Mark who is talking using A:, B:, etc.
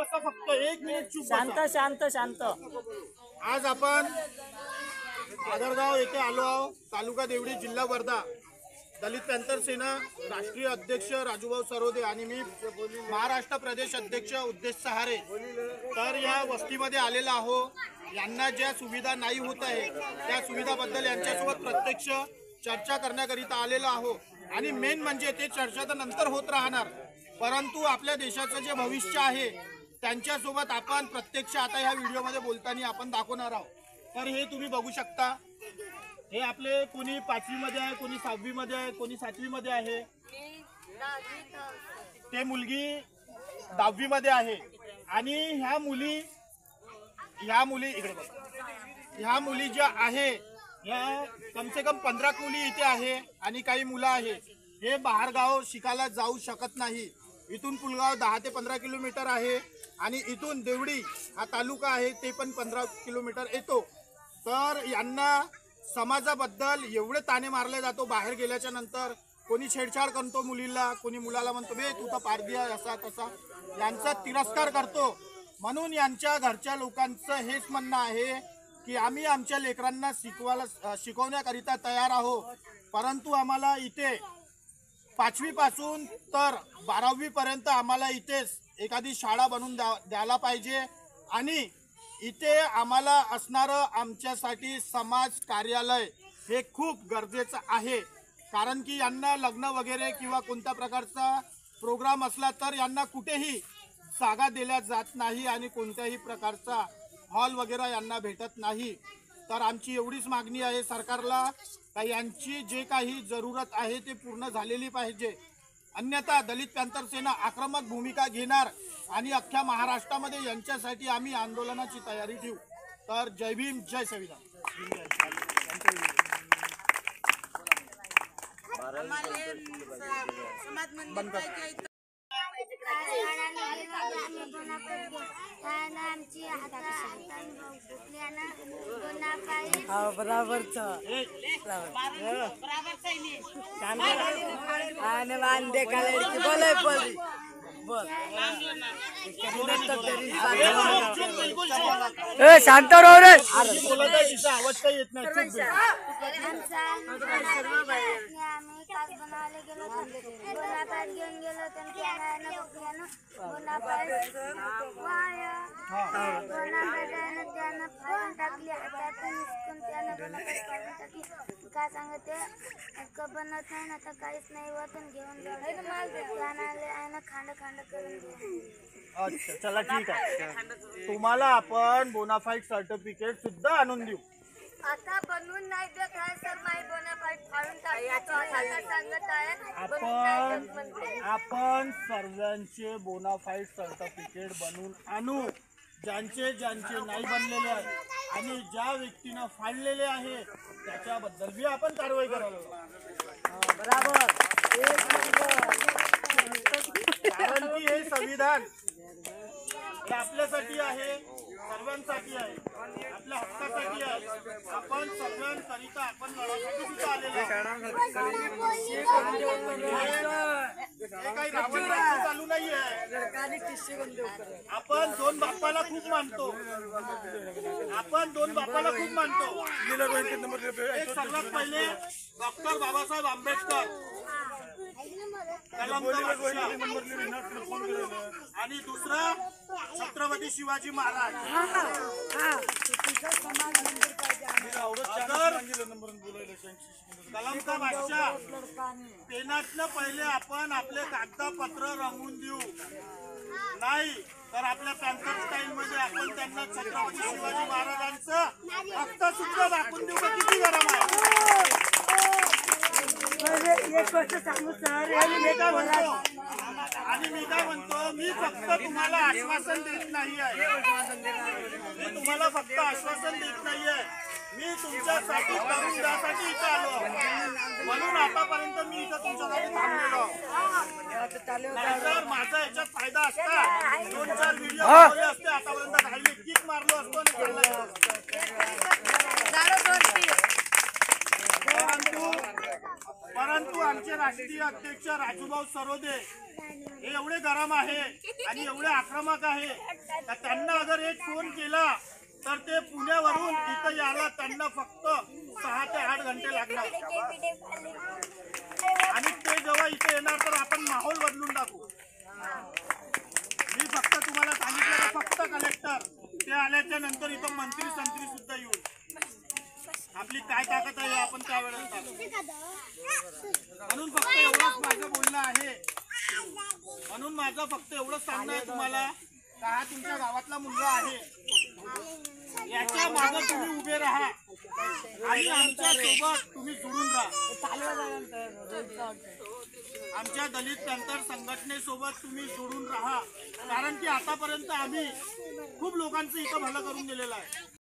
A: बसा, फक्त 1 मिनिट चूप बसा.
B: शांत शांत शांत.
A: आज आपण आदरगाव येथे आलो आहोत. तालुका देवडी, जिल्हा वर्धा. दलित पॅंथर सेना राष्ट्रीय अध्यक्ष राजूभाऊ सरोदे आणि मी महाराष्ट्र प्रदेश अध्यक्ष उद्देश सहारे. तर या वस्तीमध्ये आलेला आहो. यांना ज्या सुविधा नाही होत आहे त्या सुविधाबद्दल यांच्यासोबत प्रत्यक्ष चर्चा करण्याकरिता आलेलो आहो. आणि मेन म्हणजे ते चर्चा तर नंतर होत राहणार, परंतु आपल्या देशाचं जे भविष्य आहे त्यांच्यासोबत आपण प्रत्यक्ष आता ह्या व्हिडिओमध्ये बोलताना आपण दाखवणार आहोत. तर हे तुम्ही बघू शकता. हे आपले कोणी 5वी मध्ये आहे, कोणी 6वी मध्ये आहे, कोणी 7वी मध्ये आहे. ते मुलगी 10वी मध्ये आहे. आणि ह्या मुली इकडे बघा. ह्या मुली ज्या आहे ह्या कम से कम 15 मुली इथे आहे आणि काही मुलं आहे. हे बाहेर गाव शिकायला जाऊ शकत नाही. इथून पुलगाव 10 ते 15 किलोमीटर आहे आणि इथून देवडी हा तालुका आहे ते पण 15 किलोमीटर येतो. तर यांना समाजाबद्दल एवढे ताणे मारले जातो. बाहेर गेल्याच्या नंतर कोणी छेडछाड करतो मुलीला, कोणी मुलाला म्हणतो बे तू तर पारदिया असा तसा, यांचा तिरस्कार करतो. म्हणून यांच्या घरच्या लोकांचं हेच म्हणणं आहे की आम्ही आमच्या लेकरांना शिकवण्याकरिता तयार आहोत, परंतु आम्हाला इथे 5वी पासून तर 12वी पर्यंत आम्हाला इथेच एखादी शाळा बनवून द्यायला पाहिजे. आणि इथे आम्हाला असणारं आमच्यासाठी समाज कार्यालय हे खूप गरजेचं आहे. कारण की यांना लग्न वगैरे किंवा कोणत्या प्रकारचा प्रोग्राम असला तर यांना कुठेही जागा दिल्या जात नाही आणि कोणत्याही प्रकारचा हॉल वगैरे यांना भेटत नाही. तर आमची एवढीच मागणी आहे सरकारला का यांची जे काही जरूरत आहे ते पूर्ण झालेली पाहिजे. अन्यथा दलित पॅंथर सेना आक्रमक भूमिका घेणार आणि अख्ख्या महाराष्ट्रामध्ये यांच्यासाठी आम्ही आंदोलनाची तयारी ठेवू. तर जय भीम, जय संविधान.
B: शांत राहू रे.
A: आवाज काही येत नाही.
C: काय सांगते बनत नाही ना तर काहीच नाही वतन घेऊन खांड खांड करून.
A: अच्छा चला ठीक आहे. तुम्हाला आपण बोनाफाईड सर्टिफिकेट सुद्धा आणून देऊ.
C: आता बनवून नाही देत आहे सर. माय बोनाफाईड फाडून सांगत आहे
A: आपण सर्वांचे बोनाफाईड सर्टिफिकेट बनवून आणू. ज्यांचे नाही बनलेले आहे आणि ज्या व्यक्तीनं फाडलेले आहे त्याच्याबद्दल बी आपण कारवाई करायला.
B: बराबर.
A: कारण की हे संविधान हे आपल्यासाठी आहे, सर्वांसाठी आहे, आपल्या हक्कासाठी आहे. आपण सर्वांकरिता आपण लढासाठी तिथे आलेलो काही रावण राज्य चालू नाही आहे. आपण दोन बाप्पाला खूप मानतो. एक सर्वात पहिले डॉक्टर बाबासाहेब आंबेडकर आणि दुसरा छत्रपती शिवाजी महाराज. कलमचा बादशाह पेनातनं पहिले आपण आपले कागदपत्र रंगवून देऊ, नाही तर आपल्या पॅंथर स्टाईल मध्ये आपण त्यांना छत्रपती शिवाजी महाराजांचं हक्क सुद्धा दाखवून देऊ. किती गरम आहे.
B: एक गोष्ट सांगू सर.
A: आणि मी काय म्हणतो मी फक्त तुम्हाला आश्वासन देत नाही आहे. मी तुम्हाला फक्त आश्वासन देत नाही आहे. मी तुमच्यासाठी करून द्यासाठी इथं आलो. म्हणून आतापर्यंत मी इथं तुमच्यासाठी थांबलेलो. नाहीतर माझा याच्यात फायदा असता 2-4 व्हिडिओ बनवले असते. आतापर्यंत राहिले किक मारलो असतो आणि परंतु आमचे राष्ट्रीय अध्यक्ष राजूभाऊ सरोदे हे एवढे गरम आहे आणि एवढे आक्रमक आहे का त्यांना अगर एक फोन केला तर ते पुण्यावरून इथं यायला त्यांना फक्त 6 ते 8 घंटे लागणार आणि ते जेव्हा इथे येणार तर आपण माहोल बदलून टाकू. मी फक्त तुम्हाला सांगितलं फक्त कलेक्टर ते आल्याच्या नंतर इथं मंत्री संत्री सुद्धा येऊन आपली काय ताकद आहे आपण त्यावेळेस म्हणून फक्त एवढंच माझं बोलणं आहे. म्हणून माझं फक्त एवढंच सांगणं आहे तुम्हाला का हा तुमच्या गावातला मुलगा आहे याच्या मागे तुम्ही उभे राहा आणि आमच्या सोबत तुम्ही जोडून राहा. आमच्या दलित पॅंथर संघटनेसोबत तुम्ही जोडून राहा कारण की आतापर्यंत आम्ही खूप लोकांचं इथं भलं करून गेलेलं आहे.